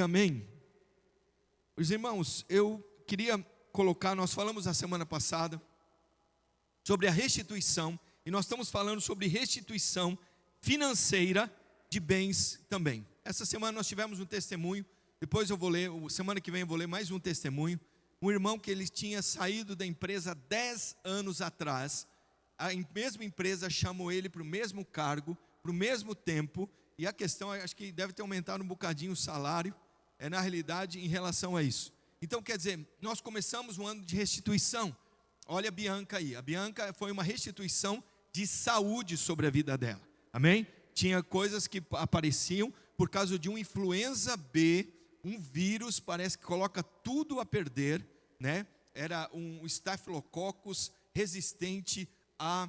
Amém. Os irmãos, eu queria colocar, nós falamos na semana passada sobre a restituição, e nós estamos falando sobre restituição financeira de bens também. Essa semana nós tivemos um testemunho, depois eu vou ler, semana que vem eu vou ler mais um testemunho. Um irmão que ele tinha saído da empresa 10 anos atrás, a mesma empresa chamou ele para o mesmo cargo, para o mesmo tempo, e a questão, acho que deve ter aumentado um bocadinho o salário, na realidade, em relação a isso. Então, quer dizer, nós começamos um ano de restituição. Olha a Bianca aí, a Bianca foi uma restituição de saúde sobre a vida dela, amém? Tinha coisas que apareciam por causa de um influenza B, um vírus, parece que coloca tudo a perder, né? Era um Staphylococcus resistente à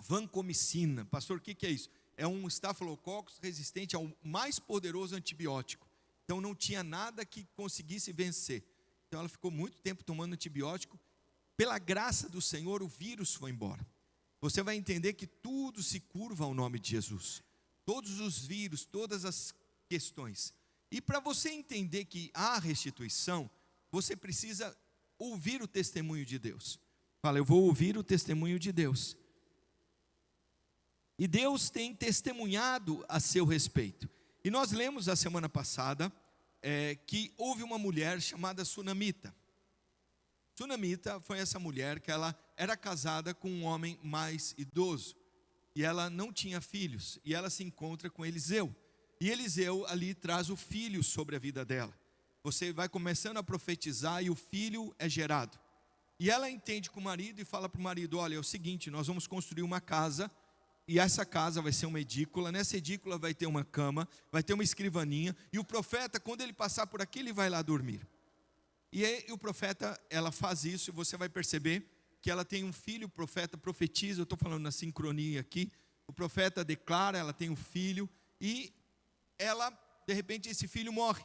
vancomicina. Pastor, o que é isso? É um Staphylococcus resistente ao mais poderoso antibiótico. Então não tinha nada que conseguisse vencer. Então ela ficou muito tempo tomando antibiótico. Pela graça do Senhor, o vírus foi embora. Você vai entender que tudo se curva ao nome de Jesus. Todos os vírus, todas as questões. E para você entender que há restituição, você precisa ouvir o testemunho de Deus. Fala, eu vou ouvir o testemunho de Deus. E Deus tem testemunhado a seu respeito. E nós lemos a semana passada que houve uma mulher chamada Sunamita. Sunamita foi essa mulher que ela era casada com um homem mais idoso. E ela não tinha filhos. E ela se encontra com Eliseu. E Eliseu ali traz o filho sobre a vida dela. Você vai começando a profetizar e o filho é gerado. E ela entende com o marido e fala para o marido, olha, é o seguinte, nós vamos construir uma casa. E essa casa vai ser uma edícula, nessa edícula vai ter uma cama, vai ter uma escrivaninha, e o profeta, quando ele passar por aqui, ele vai lá dormir. E aí o profeta, ela faz isso, e você vai perceber que ela tem um filho, o profeta profetiza, eu estou falando na sincronia aqui, o profeta declara, ela tem um filho, e ela, de repente, esse filho morre.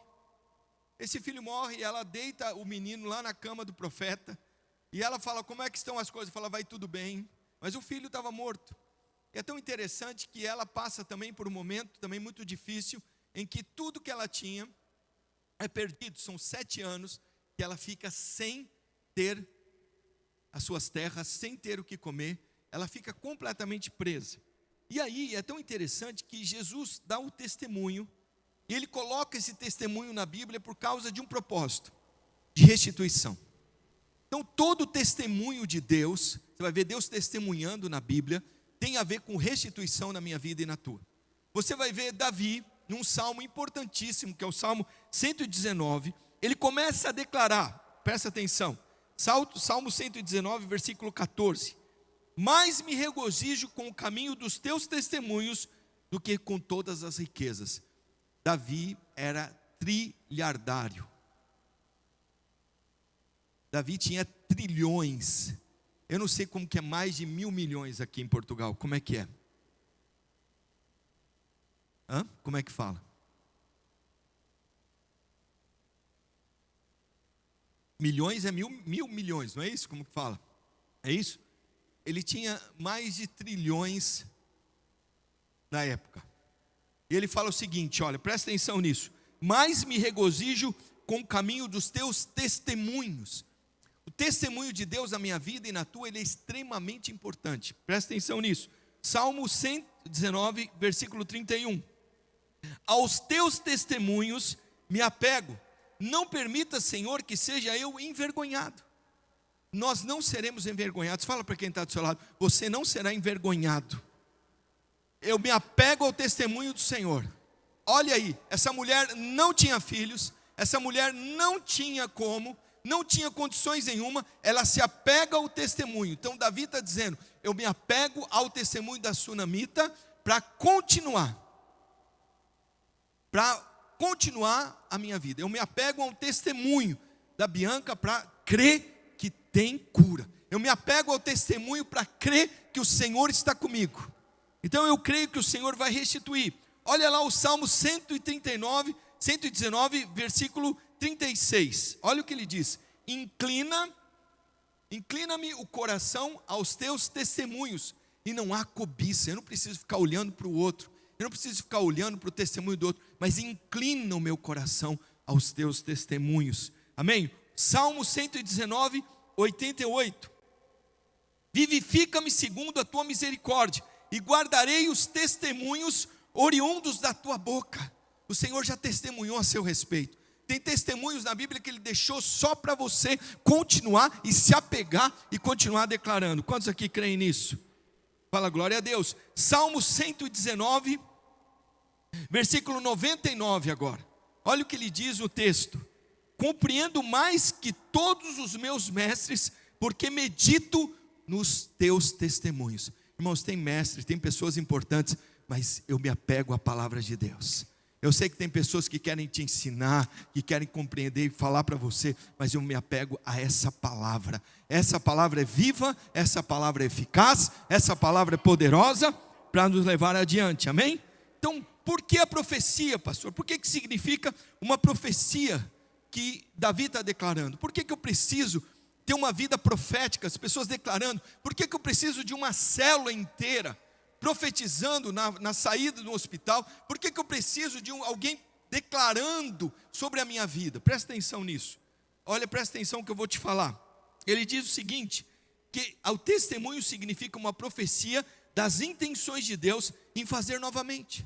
Esse filho morre, e ela deita o menino lá na cama do profeta, e ela fala, como é que estão as coisas? Fala, vai tudo bem, mas o filho estava morto. É tão interessante que ela passa também por um momento também muito difícil, em que tudo que ela tinha é perdido. São 7 anos que ela fica sem ter as suas terras, sem ter o que comer. Ela fica completamente presa. E aí é tão interessante que Jesus dá o testemunho, e ele coloca esse testemunho na Bíblia por causa de um propósito, de restituição. Então todo o testemunho de Deus, você vai ver Deus testemunhando na Bíblia, tem a ver com restituição na minha vida e na tua. Você vai ver Davi, num salmo importantíssimo, que é o Salmo 119, ele começa a declarar, presta atenção, Salmo 119, versículo 14, mais me regozijo com o caminho dos teus testemunhos, do que com todas as riquezas. Davi era trilhardário, Davi tinha trilhões. Eu não sei como que é mais de 1.000 milhões aqui em Portugal. Como é que é? Como é que fala? Milhões é mil milhões, não é isso? Como que fala? É isso? Ele tinha mais de trilhões na época. E ele fala o seguinte, olha, presta atenção nisso. Mais me regozijo com o caminho dos teus testemunhos. O testemunho de Deus na minha vida e na tua, ele é extremamente importante. Presta atenção nisso. Salmo 119, versículo 31. Aos teus testemunhos me apego. Não permita, Senhor, que seja eu envergonhado. Nós não seremos envergonhados. Fala para quem está do seu lado. Você não será envergonhado. Eu me apego ao testemunho do Senhor. Olha aí, essa mulher não tinha filhos. Essa mulher não tinha como. Não tinha condições nenhuma, ela se apega ao testemunho. Então Davi está dizendo, eu me apego ao testemunho da Sunamita para continuar a minha vida. Eu me apego ao testemunho da Bianca para crer que tem cura. Eu me apego ao testemunho para crer que o Senhor está comigo. Então eu creio que o Senhor vai restituir. Olha lá o Salmo 119, versículo 36, olha o que ele diz, inclina-me o coração aos teus testemunhos, e não há cobiça, eu não preciso ficar olhando para o outro, eu não preciso ficar olhando para o testemunho do outro, mas inclina o meu coração aos teus testemunhos. Amém? Salmo 119, 88. Vivifica-me segundo a tua misericórdia, e guardarei os testemunhos oriundos da tua boca. O Senhor já testemunhou a seu respeito. Tem testemunhos na Bíblia que Ele deixou só para você continuar e se apegar e continuar declarando. Quantos aqui creem nisso? Fala glória a Deus. Salmo 119, versículo 99 agora. Olha o que ele diz o texto: compreendo mais que todos os meus mestres, porque medito nos teus testemunhos. Irmãos, tem mestres, tem pessoas importantes, mas eu me apego à palavra de Deus. Eu sei que tem pessoas que querem te ensinar, que querem compreender e falar para você, mas eu me apego a essa palavra. Essa palavra é viva, essa palavra é eficaz, essa palavra é poderosa para nos levar adiante, amém? Então, por que a profecia, pastor? Por que significa uma profecia que Davi está declarando? Por que eu preciso ter uma vida profética, as pessoas declarando? Por que eu preciso de uma célula inteira profetizando na saída do hospital? Por que eu preciso de alguém declarando sobre a minha vida? Presta atenção nisso. Olha, presta atenção que eu vou te falar. Ele diz o seguinte, que o testemunho significa uma profecia das intenções de Deus em fazer novamente.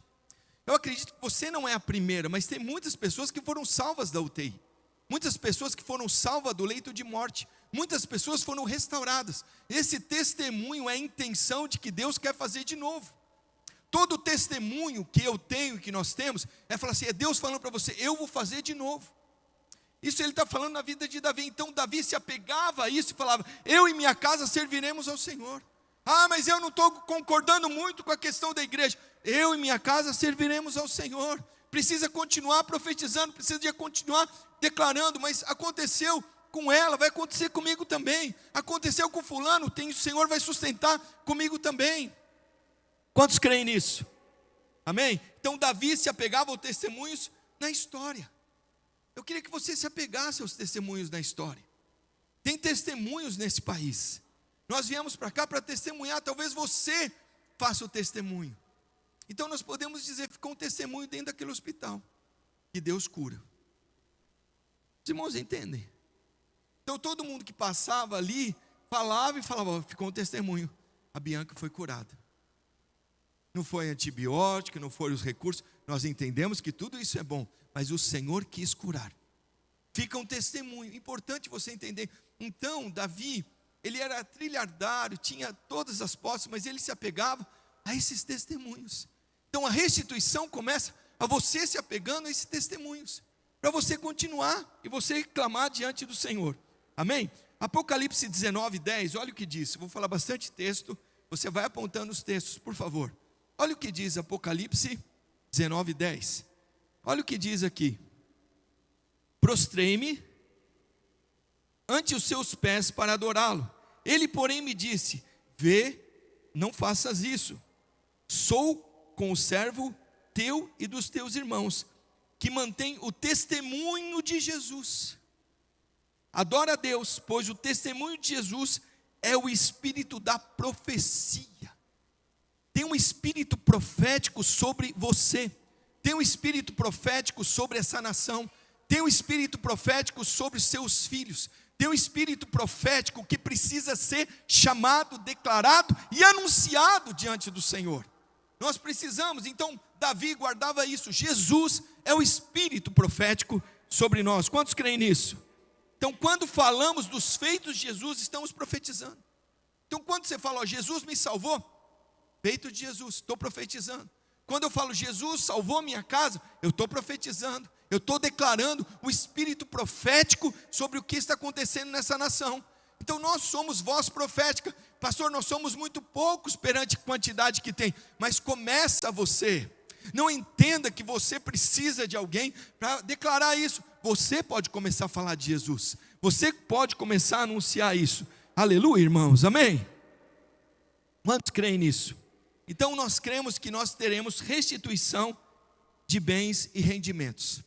Eu acredito que você não é a primeira, mas tem muitas pessoas que foram salvas da UTI. Muitas pessoas que foram salvas do leito de morte. Muitas pessoas foram restauradas. Esse testemunho é a intenção de que Deus quer fazer de novo. Todo testemunho que eu tenho e que nós temos é falar assim, é Deus falando para você, eu vou fazer de novo. Isso ele está falando na vida de Davi. Então Davi se apegava a isso e falava, eu e minha casa serviremos ao Senhor. Ah, mas eu não estou concordando muito com a questão da igreja. Eu e minha casa serviremos ao Senhor. Precisa continuar profetizando, precisa de continuar declarando, mas aconteceu com ela, vai acontecer comigo também. Aconteceu com fulano, o Senhor vai sustentar comigo também. Quantos creem nisso? Amém? Então Davi se apegava aos testemunhos na história. Eu queria que você se apegasse aos testemunhos na história. Tem testemunhos nesse país. Nós viemos para cá para testemunhar, talvez você faça o testemunho. Então nós podemos dizer, ficou um testemunho dentro daquele hospital, que Deus cura. Os irmãos entendem? Então todo mundo que passava ali, falava, ficou um testemunho, a Bianca foi curada. Não foi antibiótico, não foram os recursos, nós entendemos que tudo isso é bom, mas o Senhor quis curar. Fica um testemunho, importante você entender. Então Davi, ele era trilhardário, tinha todas as posses, mas ele se apegava a esses testemunhos. Então a restituição começa a você se apegando a esses testemunhos, para você continuar e você clamar diante do Senhor, amém? Apocalipse 19, 10, olha o que diz. Vou falar bastante texto, você vai apontando os textos, por favor. Olha o que diz Apocalipse 19, 10. Olha o que diz aqui: prostrei-me ante os seus pés para adorá-lo. Ele porém me disse, vê, não faças isso, sou com o servo teu e dos teus irmãos, que mantém o testemunho de Jesus. Adora a Deus, pois o testemunho de Jesus é o espírito da profecia. Tem um espírito profético sobre você, tem um espírito profético sobre essa nação, tem um espírito profético sobre os seus filhos, tem um espírito profético que precisa ser chamado, declarado e anunciado diante do Senhor. Nós precisamos, então Davi guardava isso. Jesus é o espírito profético sobre nós. Quantos creem nisso? Então quando falamos dos feitos de Jesus, estamos profetizando. Então quando você fala, ó, Jesus me salvou, feito de Jesus, estou profetizando. Quando eu falo Jesus salvou minha casa, eu estou profetizando. Eu estou declarando o espírito profético sobre o que está acontecendo nessa nação. Então nós somos voz profética. Pastor, nós somos muito poucos perante a quantidade que tem, mas começa você. Não entenda que você precisa de alguém para declarar isso. Você pode começar a falar de Jesus. Você pode começar a anunciar isso. Aleluia, irmãos, amém? Quantos creem nisso? Então nós cremos que nós teremos restituição de bens e rendimentos.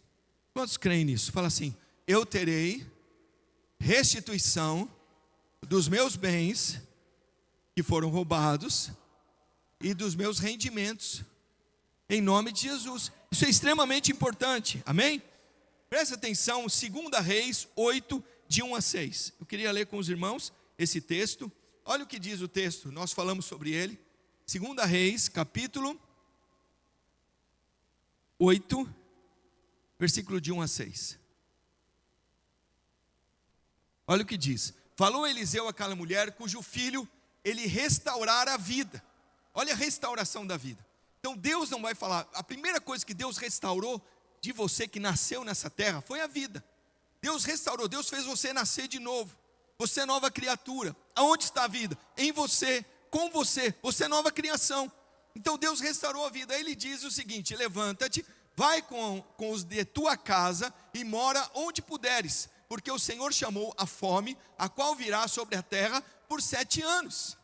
Quantos creem nisso? Fala assim, eu terei restituição dos meus bens que foram roubados e dos meus rendimentos. em nome de Jesus. Isso é extremamente importante, amém? Presta atenção, 2 Reis 8, de 1 a 6. Eu queria ler com os irmãos esse texto. Olha o que diz o texto, nós falamos sobre ele. 2 Reis, capítulo 8, versículo de 1 a 6. Olha o que diz: falou Eliseu àquela mulher cujo filho ele restaurara a vida. Olha a restauração da vida. Então Deus não vai falar, a primeira coisa que Deus restaurou de você que nasceu nessa terra foi a vida. Deus restaurou, Deus fez você nascer de novo. Você é nova criatura. Aonde está a vida? Em você, com você, você é nova criação. Então Deus restaurou a vida. Aí ele diz o seguinte: levanta-te, vai com os de tua casa e mora onde puderes, porque o Senhor chamou a fome, a qual virá sobre a terra por 7 anos.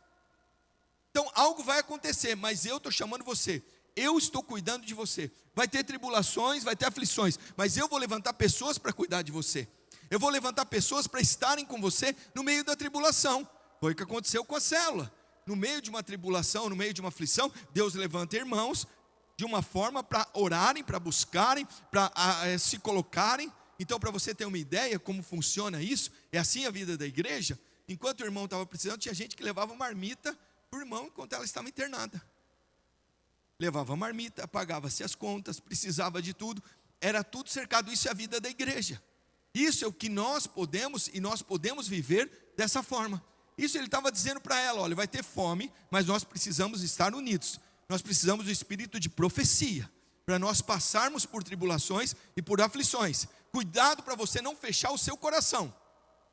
Então algo vai acontecer, mas eu estou chamando você, eu estou cuidando de você. Vai ter tribulações, vai ter aflições, mas eu vou levantar pessoas para cuidar de você. Eu vou levantar pessoas para estarem com você no meio da tribulação. Foi o que aconteceu com a célula. No meio de uma tribulação, no meio de uma aflição, Deus levanta irmãos de uma forma para orarem, para buscarem, para se colocarem. Então, para você ter uma ideia como funciona isso, é assim a vida da igreja. Enquanto o irmão estava precisando, tinha gente que levava marmita para o irmão enquanto ela estava internada. Levava marmita, pagava-se as contas, precisava de tudo, era tudo cercado. Isso é a vida da igreja. Isso é o que nós podemos, e nós podemos viver dessa forma. Isso ele estava dizendo para ela: olha, vai ter fome, mas nós precisamos estar unidos. Nós precisamos do espírito de profecia, para nós passarmos por tribulações e por aflições. Cuidado para você não fechar o seu coração,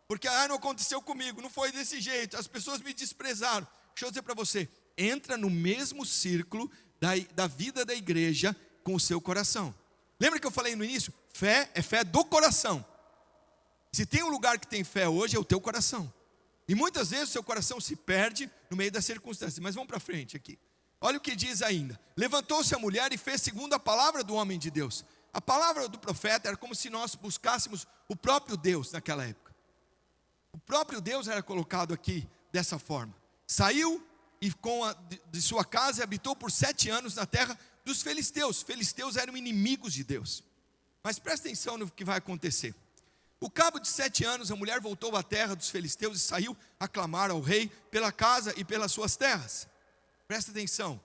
porque não aconteceu comigo, não foi desse jeito, as pessoas me desprezaram. Deixa eu dizer para você, entra no mesmo círculo da vida da igreja com o seu coração. Lembra que eu falei no início? Fé é fé do coração. Se tem um lugar que tem fé hoje, é o teu coração. E muitas vezes o seu coração se perde no meio das circunstâncias. Mas vamos para frente aqui. Olha o que diz ainda: levantou-se a mulher e fez segundo a palavra do homem de Deus. A palavra do profeta era como se nós buscássemos o próprio Deus naquela época. O próprio Deus era colocado aqui dessa forma. Saiu e de sua casa e habitou por 7 anos na terra dos filisteus. Os filisteus eram inimigos de Deus. Mas presta atenção no que vai acontecer. Ao cabo de 7 anos, a mulher voltou à terra dos filisteus e saiu a clamar ao rei pela casa e pelas suas terras. Presta atenção.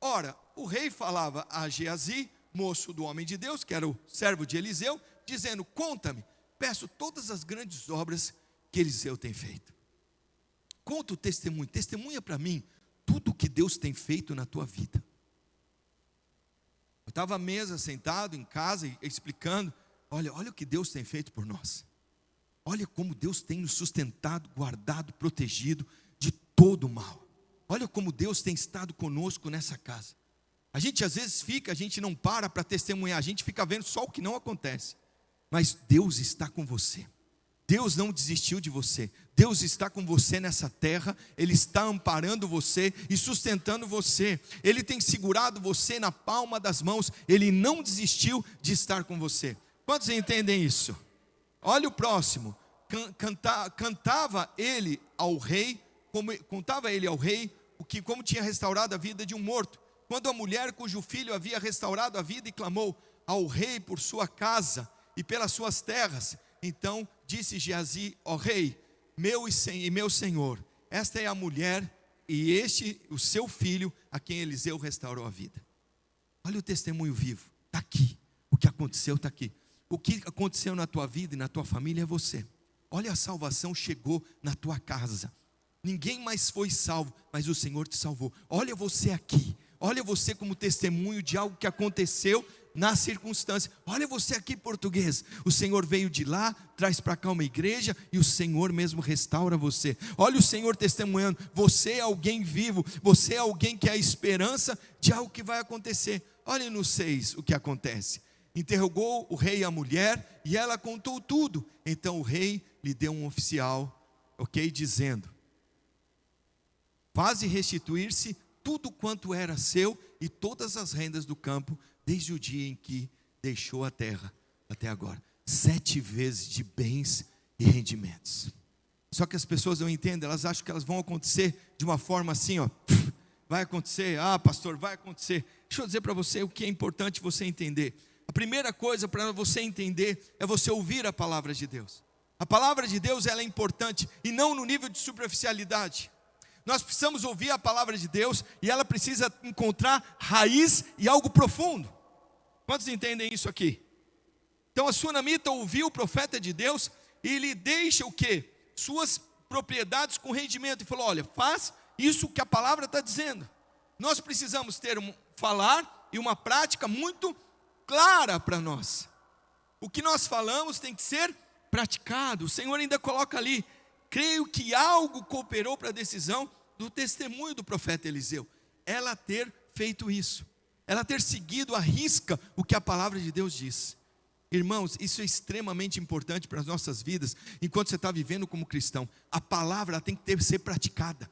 Ora, o rei falava a Geazi, moço do homem de Deus, que era o servo de Eliseu, dizendo: conta-me, peço todas as grandes obras que Eliseu tem feito. Conta o testemunho, testemunha para mim tudo o que Deus tem feito na tua vida. Eu estava à mesa, sentado em casa, explicando: olha o que Deus tem feito por nós. Olha como Deus tem nos sustentado, guardado, protegido de todo o mal. Olha como Deus tem estado conosco nessa casa. A gente às vezes a gente não para testemunhar, a gente fica vendo só o que não acontece. Mas Deus está com você. Deus não desistiu de você. Deus está com você nessa terra. Ele está amparando você e sustentando você. Ele tem segurado você na palma das mãos. Ele não desistiu de estar com você. Quantos entendem isso? Olha o próximo. Contava ele ao rei como tinha restaurado a vida de um morto. Quando a mulher cujo filho havia restaurado a vida e clamou ao rei por sua casa e pelas suas terras, então disse Geazi: ó rei, meu senhor, esta é a mulher e este o seu filho a quem Eliseu restaurou a vida. Olha o testemunho vivo, está aqui. O que aconteceu está aqui. O que aconteceu na tua vida e na tua família é você. Olha, a salvação chegou na tua casa. Ninguém mais foi salvo, mas o Senhor te salvou. Olha você aqui. Olha você como testemunho de algo que aconteceu na circunstância. Olha você aqui, português. O Senhor veio de lá, traz para cá uma igreja e o Senhor mesmo restaura você. Olha o Senhor testemunhando. Você é alguém vivo. Você é alguém que é a esperança de algo que vai acontecer. Olha no 6 o que acontece. Interrogou o rei a mulher e ela contou tudo. Então o rei lhe deu um oficial, dizendo: faze restituir-se tudo quanto era seu e todas as rendas do campo, desde o dia em que deixou a terra até agora. 7 vezes de bens e rendimentos. Só que as pessoas não entendem, elas acham que elas vão acontecer de uma forma assim, vai acontecer, pastor, vai acontecer. Deixa eu dizer para você o que é importante você entender. A primeira coisa para você entender é você ouvir a palavra de Deus. A palavra de Deus, ela é importante, e não no nível de superficialidade. Nós precisamos ouvir a palavra de Deus, e ela precisa encontrar raiz e algo profundo. Quantos entendem isso aqui? Então a sunamita ouviu o profeta de Deus, e ele deixa o quê? Suas propriedades com rendimento, e falou: olha, faz isso que a palavra está dizendo. Nós precisamos ter falar e uma prática muito clara para nós. O que nós falamos tem que ser praticado. O Senhor ainda coloca ali: creio que algo cooperou para a decisão do testemunho do profeta Eliseu. Ela ter feito isso, ela ter seguido à risca o que a palavra de Deus diz. Irmãos, isso é extremamente importante para as nossas vidas, enquanto você está vivendo como cristão. A palavra tem que ser praticada.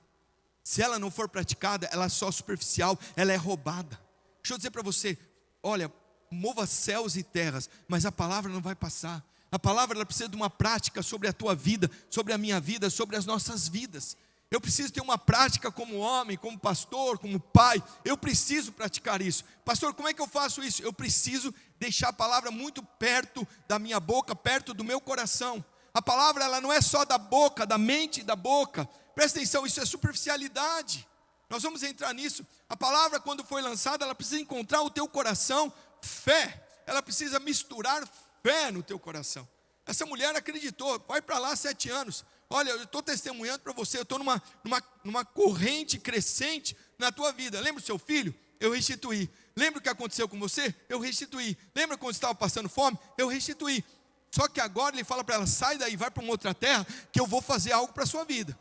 Se ela não for praticada, ela é só superficial, ela é roubada. Deixa eu dizer para você, olha, mova céus e terras, mas a palavra não vai passar. A palavra, ela precisa de uma prática sobre a tua vida, sobre a minha vida, sobre as nossas vidas. Eu preciso ter uma prática como homem, como pastor, como pai. Eu preciso praticar isso. Pastor, como é que eu faço isso? Eu preciso deixar a palavra muito perto da minha boca, perto do meu coração. A palavra, ela não é só da boca, da mente e da boca. Presta atenção, isso é superficialidade. Nós vamos entrar nisso. A palavra, quando foi lançada, ela precisa encontrar o teu coração, fé. Ela precisa misturar fé no teu coração. Essa mulher acreditou, vai para lá 7 anos. Olha, eu estou testemunhando para você, eu estou numa corrente crescente na tua vida. Lembra o seu filho? Eu restituí. Lembra o que aconteceu com você? Eu restituí. Lembra quando você estava passando fome? Eu restituí. Só que agora ele fala para ela: sai daí, vai para uma outra terra, que eu vou fazer algo para a sua vida.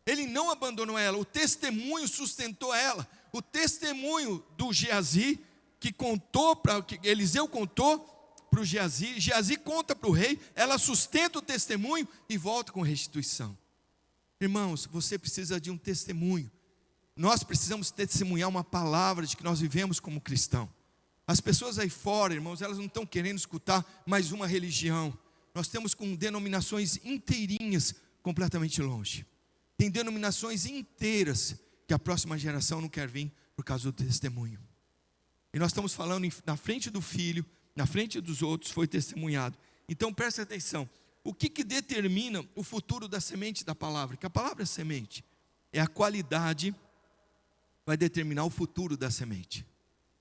Ele não abandonou ela, o testemunho sustentou ela. O testemunho do Geazi, que Eliseu contou para o Geazi, Geazi conta para o rei, ela sustenta o testemunho e volta com restituição. Irmãos, você precisa de um testemunho. Nós precisamos testemunhar uma palavra de que nós vivemos como cristão. As pessoas aí fora, irmãos, elas não estão querendo escutar mais uma religião. Nós temos com denominações inteirinhas completamente longe. Tem denominações inteiras que a próxima geração não quer vir por causa do testemunho. E nós estamos falando na frente do filho, na frente dos outros, foi testemunhado. Então presta atenção, o que determina o futuro da semente da palavra? Que a palavra é semente, é a qualidade, vai determinar o futuro da semente.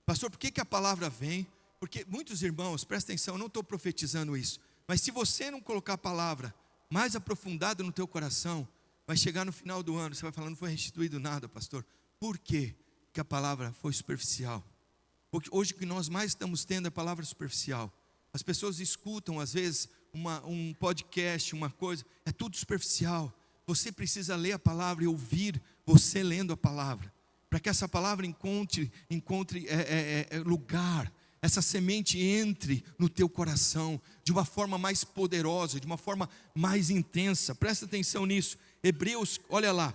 Pastor, por que a palavra vem? Porque muitos irmãos, presta atenção, eu não estou profetizando isso, mas se você não colocar a palavra mais aprofundada no teu coração, vai chegar no final do ano, você vai falar: não foi restituído nada, pastor. Por quê? Porque a palavra foi superficial. Porque hoje o que nós mais estamos tendo é palavra superficial. As pessoas escutam às vezes um podcast, uma coisa, é tudo superficial. Você precisa ler a palavra e ouvir você lendo a palavra, para que essa palavra encontre lugar, essa semente entre no teu coração, de uma forma mais poderosa, de uma forma mais intensa. Presta atenção nisso. Hebreus, olha lá,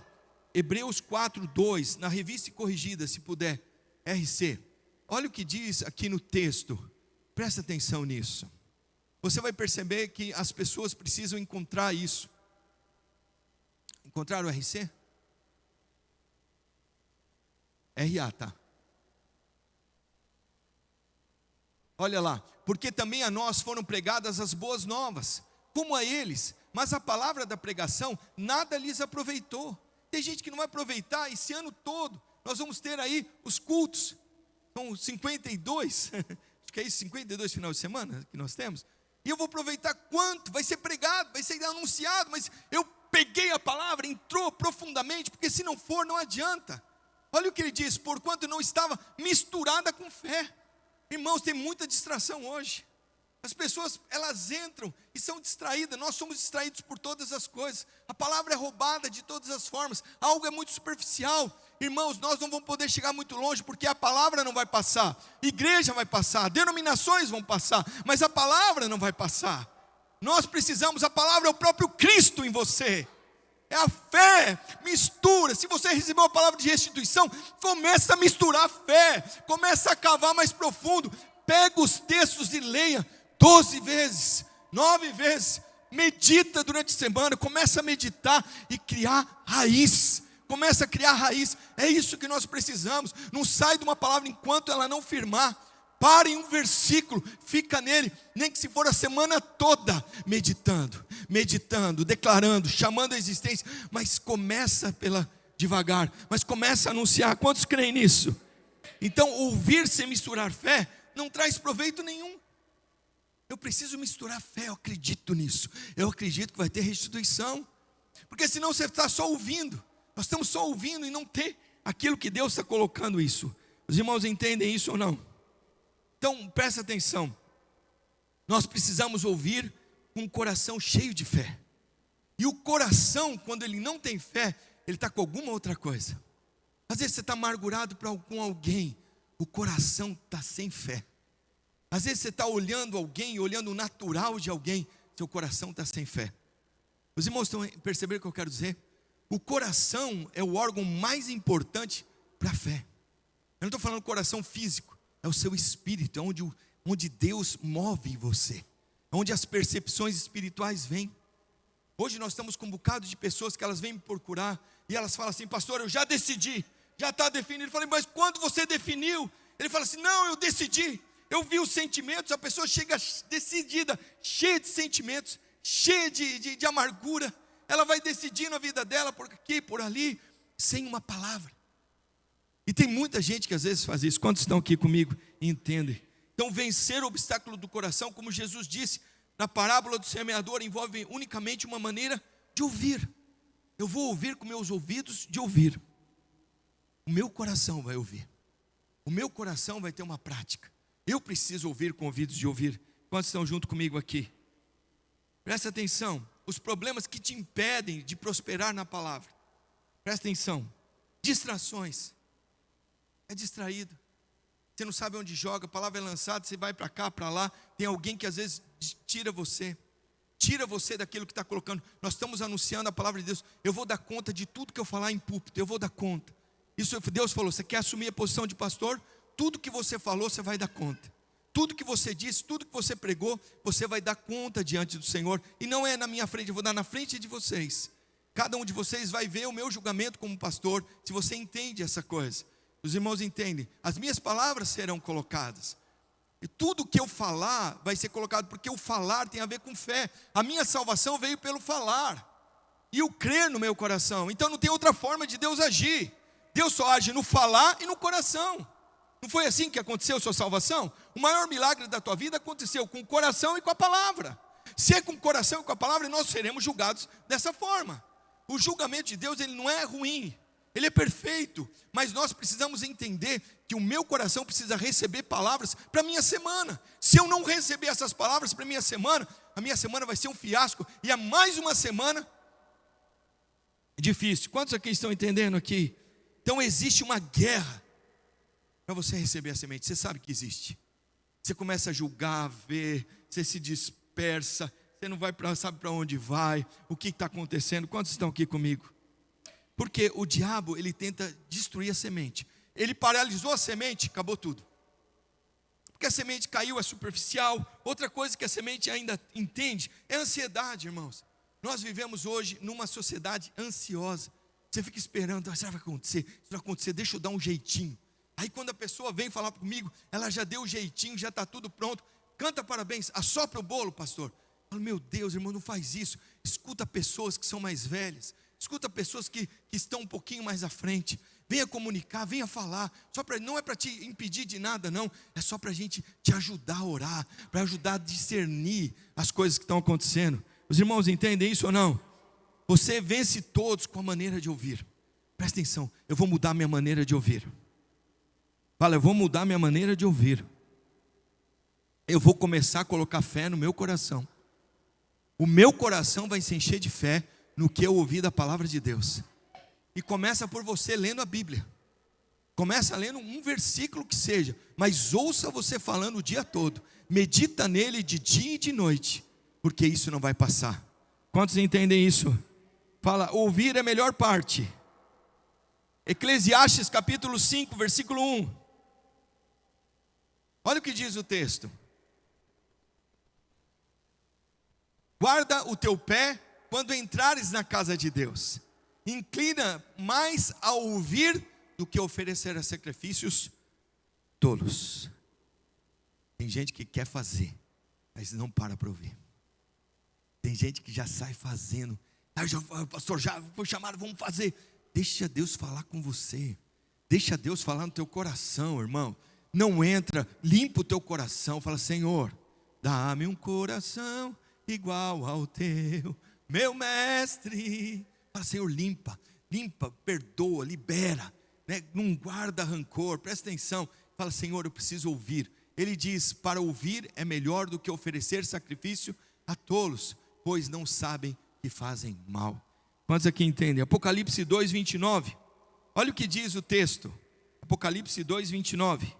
Hebreus 4:2, na revista corrigida, se puder, RC. Olha o que diz aqui no texto, presta atenção nisso. Você vai perceber que as pessoas precisam encontrar isso. Encontraram o RC? RA, tá? Olha lá, porque também a nós foram pregadas as boas novas, como a eles, mas a palavra da pregação nada lhes aproveitou. Tem gente que não vai aproveitar. Esse ano todo nós vamos ter aí os cultos. São 52, acho que é isso, 52 final de semana que nós temos. E eu vou aproveitar quanto? Vai ser pregado, vai ser anunciado, mas eu peguei a palavra, entrou profundamente, porque se não for, não adianta. Olha o que ele diz: porquanto não estava misturada com fé. Irmãos, tem muita distração hoje. As pessoas, elas entram e são distraídas. Nós somos distraídos por todas as coisas. A palavra é roubada de todas as formas. Algo é muito superficial. Irmãos, nós não vamos poder chegar muito longe, porque a palavra não vai passar. Igreja vai passar, denominações vão passar, mas a palavra não vai passar. Nós precisamos, a palavra é o próprio Cristo em você. É a fé, mistura. Se você recebeu a palavra de restituição, começa a misturar a fé. Começa a cavar mais profundo. Pega os textos e leia 12 vezes, 9 vezes, medita durante a semana, começa a meditar e criar raiz, começa a criar raiz. É isso que nós precisamos. Não sai de uma palavra enquanto ela não firmar. Para em um versículo, fica nele, nem que se for a semana toda, meditando, declarando, chamando a existência, mas começa devagar, mas começa a anunciar. Quantos creem nisso? Então, ouvir sem misturar fé, não traz proveito nenhum. Eu preciso misturar fé, eu acredito nisso, eu acredito que vai ter restituição, porque senão você está só ouvindo, nós estamos só ouvindo e não tem aquilo que Deus está colocando isso. Os irmãos entendem isso ou não? Então, presta atenção, nós precisamos ouvir com um coração cheio de fé, e o coração, quando ele não tem fé, ele está com alguma outra coisa. Às vezes você está amargurado com alguém, o coração está sem fé. Às vezes você está olhando alguém, olhando o natural de alguém, seu coração está sem fé. Os irmãos estão percebendo o que eu quero dizer? O coração é o órgão mais importante para a fé. Eu não estou falando coração físico, é o seu espírito, é onde Deus move você, é onde as percepções espirituais vêm. Hoje nós estamos com um bocado de pessoas que elas vêm me procurar, e elas falam assim: pastor, eu já decidi, já está definido. Eu falei: mas quando você definiu? Ele fala assim: não, eu decidi, eu vi os sentimentos. A pessoa chega decidida, cheia de sentimentos, cheia de amargura, ela vai decidindo a vida dela, por aqui, por ali, sem uma palavra. E tem muita gente que às vezes faz isso. Quantos estão aqui comigo e entendem? Então, vencer o obstáculo do coração, como Jesus disse na parábola do semeador, envolve unicamente uma maneira de ouvir. Eu vou ouvir com meus ouvidos de ouvir. O meu coração vai ouvir. O meu coração vai ter uma prática. Eu preciso ouvir com ouvidos de ouvir. Quantos estão junto comigo aqui? Presta atenção. Os problemas que te impedem de prosperar na palavra. Presta atenção. Distrações. É distraído. Você não sabe onde joga, a palavra é lançada, você vai para cá, para lá. Tem alguém que às vezes tira você daquilo que está colocando. Nós estamos anunciando a palavra de Deus. Eu vou dar conta de tudo que eu falar em púlpito, eu vou dar conta. Isso Deus falou: você quer assumir a posição de pastor? Tudo que você falou, você vai dar conta. Tudo que você disse, tudo que você pregou, você vai dar conta diante do Senhor. E não é na minha frente, eu vou dar na frente de vocês. Cada um de vocês vai ver o meu julgamento como pastor, se você entende essa coisa. Os irmãos entendem, as minhas palavras serão colocadas, e tudo que eu falar vai ser colocado, porque o falar tem a ver com fé. A minha salvação veio pelo falar, e o crer no meu coração. Então não tem outra forma de Deus agir. Deus só age no falar e no coração. Não foi assim que aconteceu a sua salvação? O maior milagre da tua vida aconteceu com o coração e com a palavra. Se é com o coração e com a palavra, nós seremos julgados dessa forma. O julgamento de Deus, ele não é ruim, ele é perfeito, mas nós precisamos entender que o meu coração precisa receber palavras para a minha semana. Se eu não receber essas palavras para a minha semana vai ser um fiasco, e é mais uma semana difícil. Quantos aqui estão entendendo aqui? Então existe uma guerra para você receber a semente. Você sabe que existe. Você começa a julgar, ver, você se dispersa, você não sabe para onde vai, o que está acontecendo. Quantos estão aqui comigo? Porque o diabo, ele tenta destruir a semente. Ele paralisou a semente, acabou tudo. Porque a semente caiu, é superficial. Outra coisa que a semente ainda entende é a ansiedade, irmãos. Nós vivemos hoje numa sociedade ansiosa. Você fica esperando: será que vai acontecer? Se vai acontecer, deixa eu dar um jeitinho. Aí quando a pessoa vem falar comigo, ela já deu o jeitinho, já está tudo pronto. Canta parabéns, assopra o bolo, pastor. Eu falo: meu Deus, irmão, não faz isso. Escuta pessoas que são mais velhas. Escuta pessoas que estão um pouquinho mais à frente. Venha comunicar, venha falar. Não é para te impedir de nada, não. É só para a gente te ajudar a orar, para ajudar a discernir as coisas que estão acontecendo. Os irmãos entendem isso ou não? Você vence todos com a maneira de ouvir. Presta atenção, eu vou mudar minha maneira de ouvir. Fala: eu vou mudar minha maneira de ouvir. Eu vou começar a colocar fé no meu coração. O meu coração vai se encher de fé no que eu ouvi da palavra de Deus. E começa por você lendo a Bíblia. Começa lendo um versículo que seja, mas ouça você falando o dia todo. Medita nele de dia e de noite, porque isso não vai passar. Quantos entendem isso? Fala: ouvir é a melhor parte. Eclesiastes capítulo 5, versículo 1. Olha o que diz o texto: guarda o teu pé quando entrares na casa de Deus, inclina mais a ouvir do que oferecer a sacrifícios tolos. Tem gente que quer fazer, mas não para ouvir. Tem gente que já sai fazendo. Pastor, já foi chamado, vamos fazer. Deixa Deus falar com você. Deixa Deus falar no teu coração, irmão. Não entra, limpa o teu coração. Fala, Senhor, dá-me um coração igual ao teu, meu mestre. Fala, Senhor, limpa, perdoa, libera, né? Não guarda rancor, presta atenção. Fala, Senhor, eu preciso ouvir. Ele diz, para ouvir é melhor do que oferecer sacrifício a tolos, pois não sabem que fazem mal. Quantos aqui entendem? Apocalipse 2, 29. Olha o que diz o texto. Apocalipse 2, 29.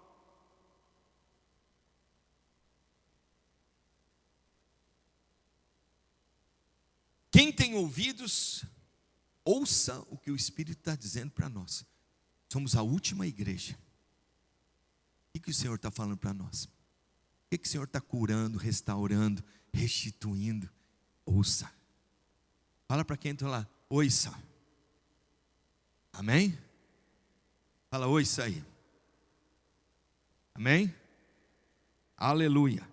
Quem tem ouvidos, ouça o que o Espírito está dizendo para nós. Somos a última igreja. O que o Senhor está falando para nós? O que o Senhor está curando, restaurando, restituindo? Ouça. Fala para quem está lá, ouça. Amém? Fala, ouça aí. Amém? Aleluia.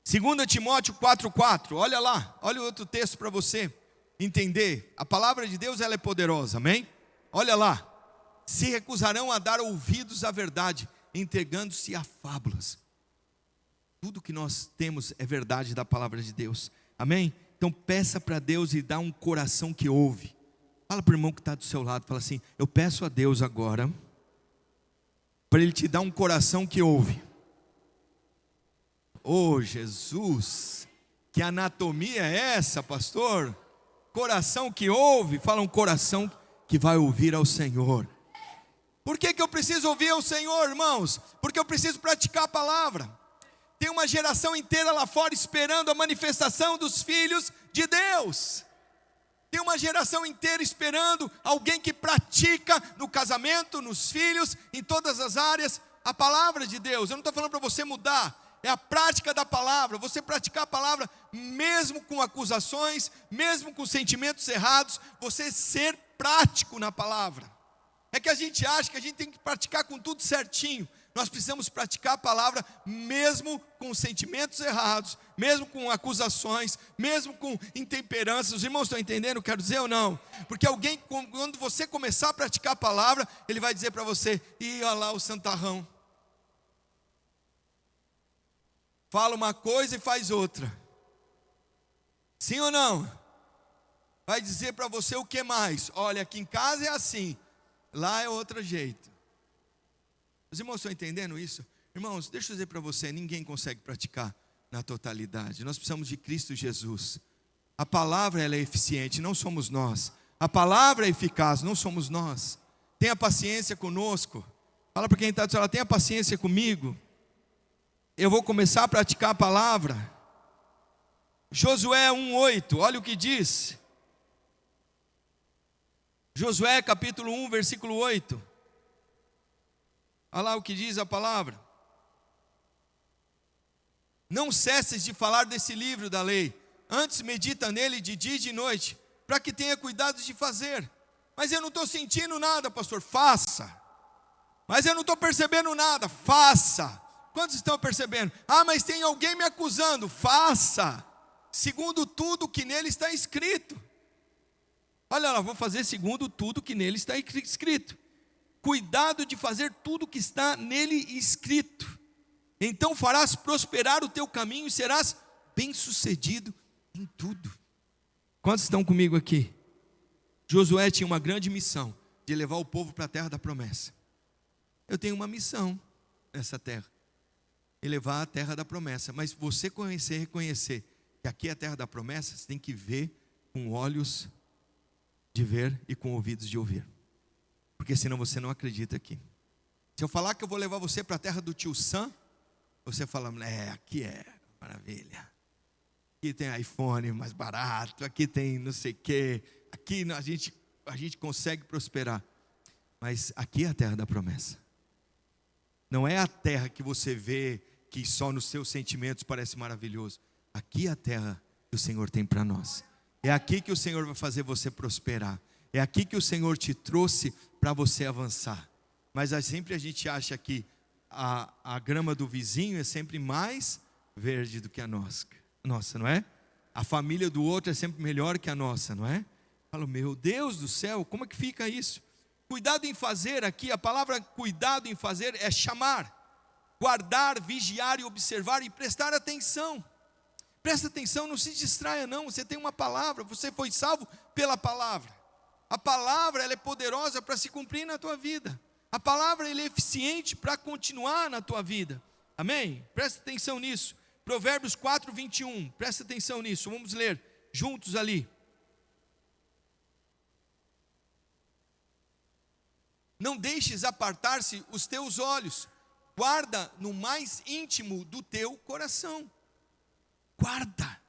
2 Timóteo 4,4, olha lá, olha o outro texto para você entender. A palavra de Deus, ela é poderosa, amém? Olha lá. Se recusarão a dar ouvidos à verdade, entregando-se a fábulas. Tudo que nós temos é verdade da palavra de Deus, amém? Então peça para Deus e dá um coração que ouve. Fala para o irmão que está do seu lado, fala assim, eu peço a Deus agora, para Ele te dar um coração que ouve. Oh Jesus, que anatomia é essa, pastor? Coração que ouve, fala um coração que vai ouvir ao Senhor. Por que eu preciso ouvir ao Senhor, irmãos? Porque eu preciso praticar a palavra. Tem uma geração inteira lá fora esperando a manifestação dos filhos de Deus. Tem uma geração inteira esperando alguém que pratica no casamento, nos filhos, em todas as áreas, a palavra de Deus. Eu não estou falando para você mudar. É a prática da palavra, você praticar a palavra, mesmo com acusações, mesmo com sentimentos errados, você ser prático na palavra. É que a gente acha que a gente tem que praticar com tudo certinho. Nós precisamos praticar a palavra, mesmo com sentimentos errados, mesmo com acusações, mesmo com intemperanças. Os irmãos estão entendendo o que eu quero dizer ou não? Porque alguém, quando você começar a praticar a palavra, ele vai dizer para você, ih, olha lá o santarrão. Fala uma coisa e faz outra. Sim ou não? Vai dizer para você o que mais? Olha, aqui em casa é assim, lá é outro jeito. Os irmãos estão entendendo isso? Irmãos, deixa eu dizer para você, ninguém consegue praticar na totalidade. Nós precisamos de Cristo Jesus. A palavra, ela é eficiente, não somos nós. A palavra é eficaz, não somos nós. Tenha paciência conosco. Fala para quem está do seu lado, tenha paciência comigo. Eu vou começar a praticar a palavra. Josué 1:8, olha o que diz. Josué capítulo 1, versículo 8. Olha lá o que diz a palavra. Não cesses de falar desse livro da lei, antes medita nele de dia e de noite, para que tenha cuidado de fazer. Mas eu não estou sentindo nada, pastor. Faça. Mas eu não estou percebendo nada. Faça. Quantos estão percebendo? Ah, mas tem alguém me acusando. Faça, segundo tudo que nele está escrito. Olha lá, vou fazer segundo tudo que nele está escrito. Cuidado de fazer tudo que está nele escrito. Então farás prosperar o teu caminho e serás bem-sucedido em tudo. Quantos estão comigo aqui? Josué tinha uma grande missão de levar o povo para a terra da promessa. Eu tenho uma missão nessa terra. E levar a terra da promessa. Mas você reconhecer que aqui é a terra da promessa, você tem que ver com olhos de ver e com ouvidos de ouvir. Porque senão você não acredita aqui. Se eu falar que eu vou levar você para a terra do tio Sam, você fala, aqui é maravilha. Aqui tem iPhone mais barato, aqui tem não sei o quê. Aqui a gente consegue prosperar. Mas aqui é a terra da promessa. Não é a terra que você vê, que só nos seus sentimentos parece maravilhoso. Aqui é a terra que o Senhor tem para nós. É aqui que o Senhor vai fazer você prosperar. É aqui que o Senhor te trouxe para você avançar. Mas sempre a gente acha que a grama do vizinho é sempre mais verde do que a nossa, não é? A família do outro é sempre melhor que a nossa, não é? Falo, meu Deus do céu, como é que fica isso? Cuidado em fazer aqui, a palavra cuidado em fazer é chamar, guardar, vigiar e observar e prestar atenção. Presta atenção, não se distraia não, você tem uma palavra, você foi salvo pela palavra. A palavra ela é poderosa para se cumprir na tua vida. A palavra ela é eficiente para continuar na tua vida. Amém? Presta atenção nisso. Provérbios 4, 21, presta atenção nisso, vamos ler juntos ali. Não deixes apartar-se os teus olhos, guarda no mais íntimo do teu coração. Guarda,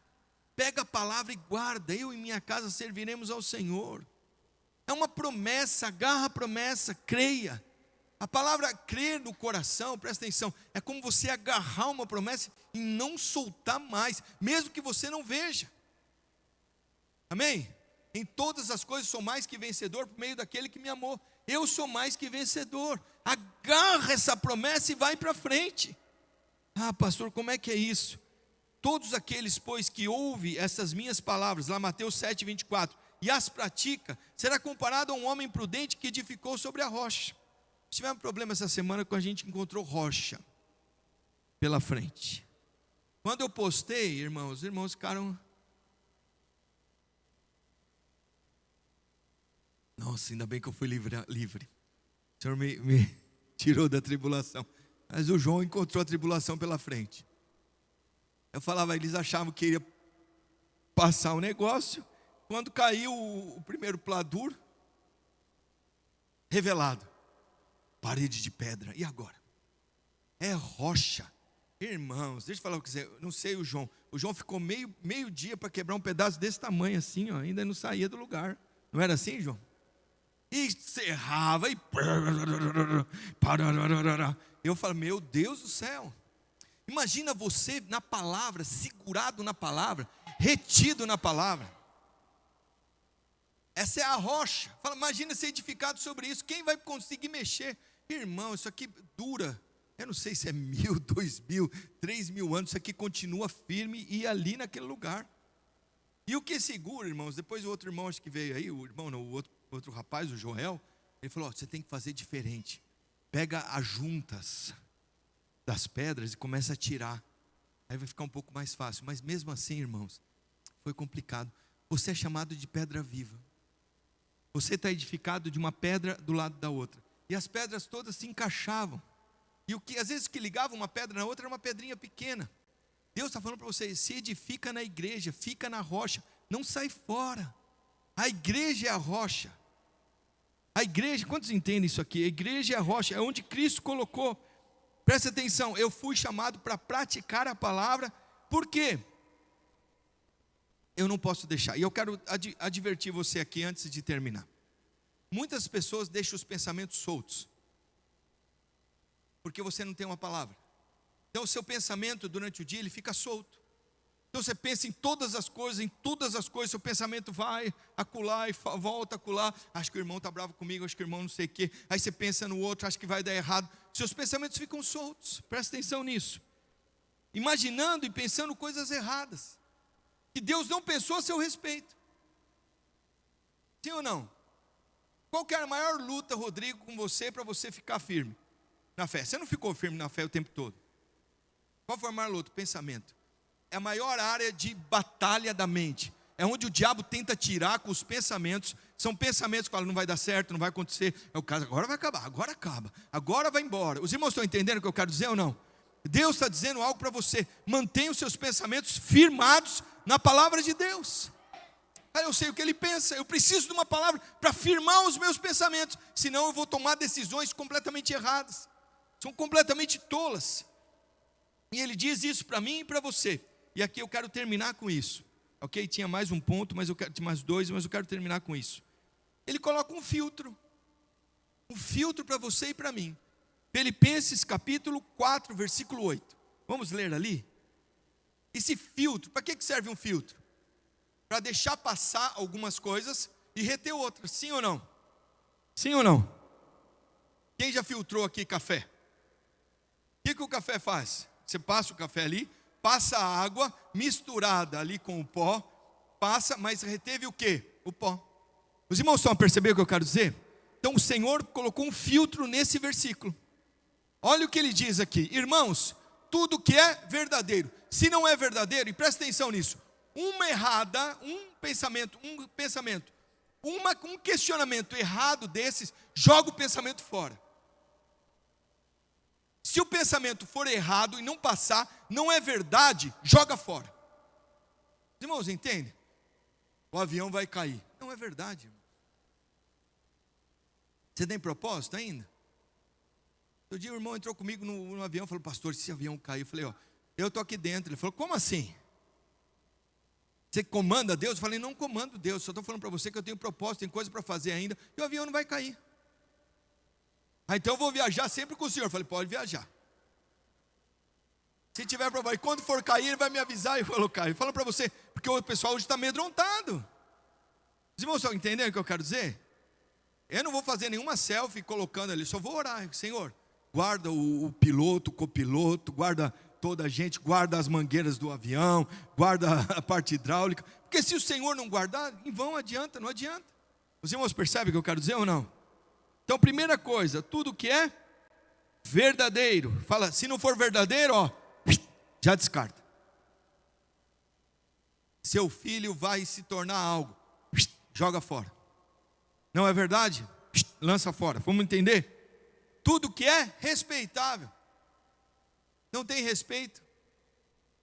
pega a palavra e guarda. Eu e minha casa serviremos ao Senhor. É uma promessa, agarra a promessa, creia. A palavra crer no coração, presta atenção, é como você agarrar uma promessa e não soltar mais, mesmo que você não veja. Amém? Em todas as coisas sou mais que vencedor por meio daquele que me amou. Eu sou mais que vencedor. Agarra essa promessa e vai para frente. Ah, pastor, como é que é isso? Todos aqueles, pois, que ouvem essas minhas palavras, lá Mateus 7, 24, e as pratica, será comparado a um homem prudente que edificou sobre a rocha. Tivemos um problema essa semana quando a gente encontrou rocha pela frente. Quando eu postei, irmãos, os irmãos ficaram... Nossa, ainda bem que eu fui livre. O Senhor me tirou da tribulação. Mas o João encontrou a tribulação pela frente. Eu falava, eles achavam que iria passar o negócio. Quando caiu o primeiro pladur, revelado. Parede de pedra, e agora? É rocha. Irmãos, deixa eu falar o que você, não sei o João ficou meio dia para quebrar um pedaço desse tamanho assim, ó, ainda não saía do lugar. Não era assim, João? E cerrava, e eu falo, meu Deus do céu. Imagina você na palavra, segurado na palavra, retido na palavra. Essa é a rocha. Fala, imagina ser edificado sobre isso. Quem vai conseguir mexer? Irmão, isso aqui dura. Eu não sei se é 1.000, 2.000, 3.000 anos. Isso aqui continua firme e ali naquele lugar. E o que segura, irmãos? Depois o outro irmão, acho que veio aí, o irmão não, o outro rapaz, o Joel. Ele falou, você tem que fazer diferente. Pega as juntas das pedras e começa a tirar. Aí vai ficar um pouco mais fácil. Mas mesmo assim, irmãos, foi complicado. Você é chamado de pedra viva. Você está edificado de uma pedra do lado da outra. E as pedras todas se encaixavam. E o que às vezes que ligava uma pedra na outra era uma pedrinha pequena. Deus está falando para você, se edifica na igreja, fica na rocha, não sai fora. A igreja é a rocha. A igreja, quantos entendem isso aqui? A igreja é a rocha, é onde Cristo colocou. Presta atenção, eu fui chamado para praticar a palavra. Por quê? Eu não posso deixar. E eu quero advertir você aqui antes de terminar. Muitas pessoas deixam os pensamentos soltos, porque você não tem uma palavra. Então o seu pensamento durante o dia ele fica solto. Então você pensa em todas as coisas, seu pensamento vai acolá e volta acolá. Acho que o irmão está bravo comigo, acho que o irmão não sei o quê. Aí você pensa no outro, acho que vai dar errado. Seus pensamentos ficam soltos, presta atenção nisso. Imaginando e pensando coisas erradas, que Deus não pensou a seu respeito. Sim ou não? Qual que é a maior luta, Rodrigo, com você, para você ficar firme na fé? Você não ficou firme na fé o tempo todo. Qual foi a maior luta? Pensamento. É a maior área de batalha da mente. É onde o diabo tenta tirar com os pensamentos. São pensamentos que falam, não vai dar certo, não vai acontecer. É o caso, agora vai acabar, agora acaba, agora vai embora. Os irmãos estão entendendo o que eu quero dizer ou não? Deus está dizendo algo para você. Mantenha os seus pensamentos firmados na palavra de Deus. Eu sei o que ele pensa, eu preciso de uma palavra para firmar os meus pensamentos, senão eu vou tomar decisões completamente erradas, são completamente tolas. E ele diz isso para mim e para você. E aqui eu quero terminar com isso. Ok? Tinha mais um ponto, mas eu quero, tinha mais dois, mas eu quero terminar com isso. Ele coloca um filtro para você e para mim. Filipenses capítulo 4, versículo 8. Vamos ler ali? Esse filtro, para que serve um filtro? Para deixar passar algumas coisas e reteu outra, sim ou não? Sim ou não? Quem já filtrou aqui café? O que o café faz? Você passa o café ali, passa a água misturada ali com o pó, passa, mas reteve o quê? O pó. Os irmãos estão a perceber o que eu quero dizer? Então o Senhor colocou um filtro nesse versículo. Olha o que ele diz aqui: irmãos, tudo que é verdadeiro, se não é verdadeiro, e presta atenção nisso, uma errada, um questionamento errado desses, joga o pensamento fora. Se o pensamento for errado e não passar, não é verdade, joga fora. Os irmãos, entendem? O avião vai cair. Não é verdade, irmão. Você tem propósito ainda? Outro dia o irmão entrou comigo no avião e falou: pastor, se esse avião cair, eu falei: ó, eu estou aqui dentro. Ele falou: como assim? Você comanda Deus? Eu falei: não comando Deus, só estou falando para você que eu tenho propósito, tem coisa para fazer ainda, e o avião não vai cair. Então eu vou viajar sempre com o senhor. Eu falei: pode viajar. Se tiver problema, e quando for cair, ele vai me avisar. E falou: Caio, fala para você, porque o pessoal hoje está amedrontado. Os irmãos estão entendendo o que eu quero dizer? Eu não vou fazer nenhuma selfie colocando ali, só vou orar: Senhor, guarda o piloto, o copiloto, guarda toda a gente, guarda as mangueiras do avião, guarda a parte hidráulica, porque se o Senhor não guardar, em vão adianta, não adianta. Os irmãos percebem o que eu quero dizer ou não? Então, primeira coisa, tudo que é verdadeiro, fala, se não for verdadeiro, ó, já descarta. Seu filho vai se tornar algo, joga fora. Não é verdade? Lança fora. Vamos entender? Tudo que é respeitável, não tem respeito,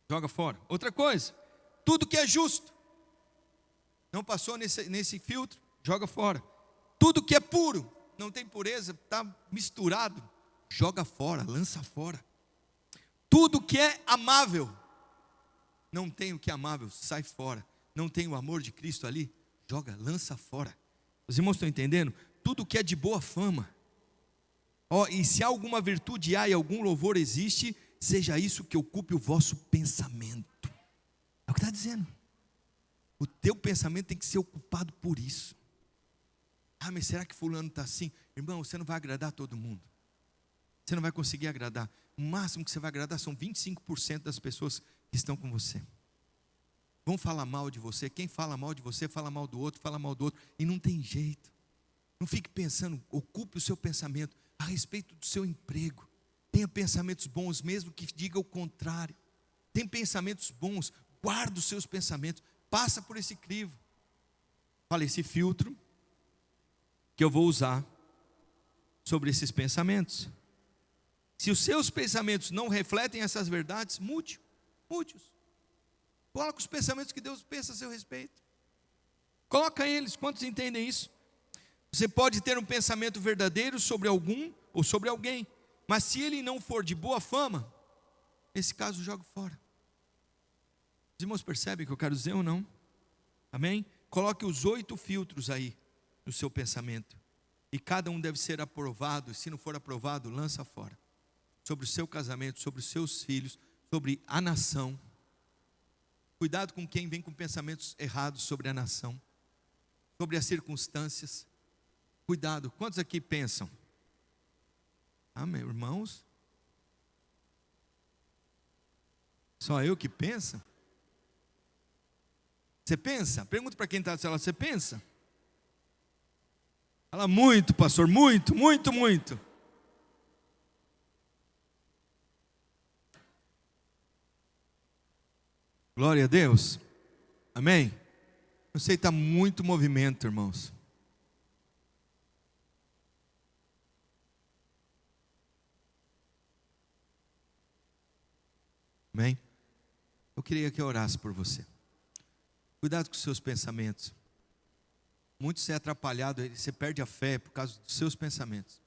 joga fora. Outra coisa, tudo que é justo, não passou nesse filtro, joga fora. Tudo que é puro, não tem pureza, está misturado, joga fora, lança fora. Tudo que é amável, não tem o que é amável, sai fora. Não tem o amor de Cristo ali, joga, lança fora. Os irmãos estão entendendo? Tudo que é de boa fama, ó, e se alguma virtude há e algum louvor existe, seja isso que ocupe o vosso pensamento. É o que está dizendo. O teu pensamento tem que ser ocupado por isso. Ah, mas será que fulano está assim? Irmão, você não vai agradar todo mundo. Você não vai conseguir agradar. O máximo que você vai agradar são 25% das pessoas que estão com você. Vão falar mal de você. Quem fala mal de você, fala mal do outro, fala mal do outro. E não tem jeito. Não fique pensando, ocupe o seu pensamento a respeito do seu emprego. Tenha pensamentos bons, mesmo que diga o contrário. Tem pensamentos bons, guarda os seus pensamentos. Passa por esse crivo. Fala, esse filtro que eu vou usar sobre esses pensamentos. Se os seus pensamentos não refletem essas verdades, mude-os. Coloca os pensamentos que Deus pensa a seu respeito. Coloca eles, quantos entendem isso? Você pode ter um pensamento verdadeiro sobre algum ou sobre alguém, mas se ele não for de boa fama, nesse caso joga fora. Os irmãos percebem o que eu quero dizer ou não? Amém? Coloque os 8 filtros aí no seu pensamento, e cada um deve ser aprovado, e se não for aprovado, lança fora. Sobre o seu casamento, sobre os seus filhos, sobre a nação. Cuidado com quem vem com pensamentos errados sobre a nação, sobre as circunstâncias. Cuidado, quantos aqui pensam? Ah, meus irmãos, só eu que penso? Você pensa? Pergunta para quem está do seu lado, você pensa? Fala muito, pastor, muito. Glória a Deus. Amém? Eu sei que está muito movimento, irmãos. Amém? Eu queria que eu orasse por você. Cuidado com os seus pensamentos. Muito se é atrapalhado, você perde a fé por causa dos seus pensamentos.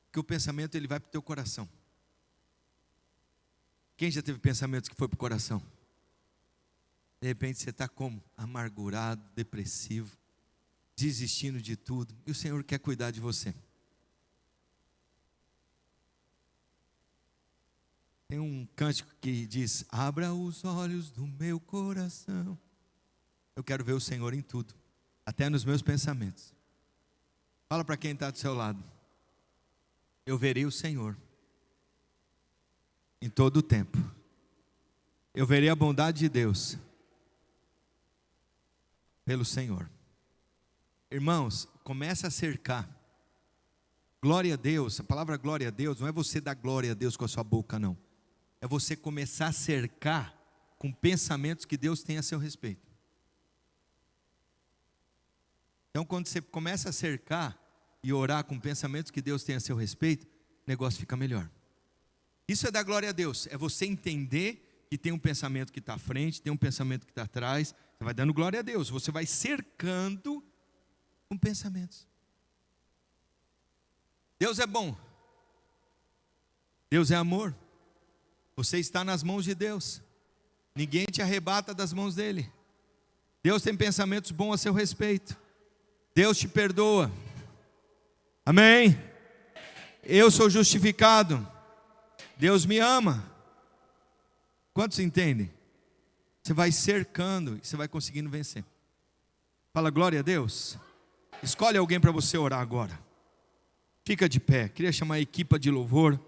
Porque o pensamento ele vai para o teu coração. Quem já teve pensamentos que foi para o coração? De repente você está como? Amargurado, depressivo, desistindo de tudo. E o Senhor quer cuidar de você. Tem um cântico que diz: abra os olhos do meu coração. Eu quero ver o Senhor em tudo. até nos meus pensamentos. Fala para quem está do seu lado. Eu verei o Senhor em todo o tempo. Eu verei a bondade de Deus pelo Senhor. Irmãos, começa a cercar. Glória a Deus, a palavra glória a Deus não é você dar glória a Deus com a sua boca, não. É você começar a cercar com pensamentos que Deus tem a seu respeito. Então, quando você começa a cercar e orar com pensamentos que Deus tem a seu respeito, o negócio fica melhor. Isso é dar glória a Deus, é você entender que tem um pensamento que está à frente, tem um pensamento que está atrás, você vai dando glória a Deus, você vai cercando com pensamentos. Deus é bom, Deus é amor, você está nas mãos de Deus, ninguém te arrebata das mãos dEle. Deus tem pensamentos bons a seu respeito, Deus te perdoa, amém? Eu sou justificado, Deus me ama. Quantos entendem? Você vai cercando e você vai conseguindo vencer. Fala glória a Deus. Escolhe alguém para você orar agora. Fica de pé, queria chamar a equipe de louvor.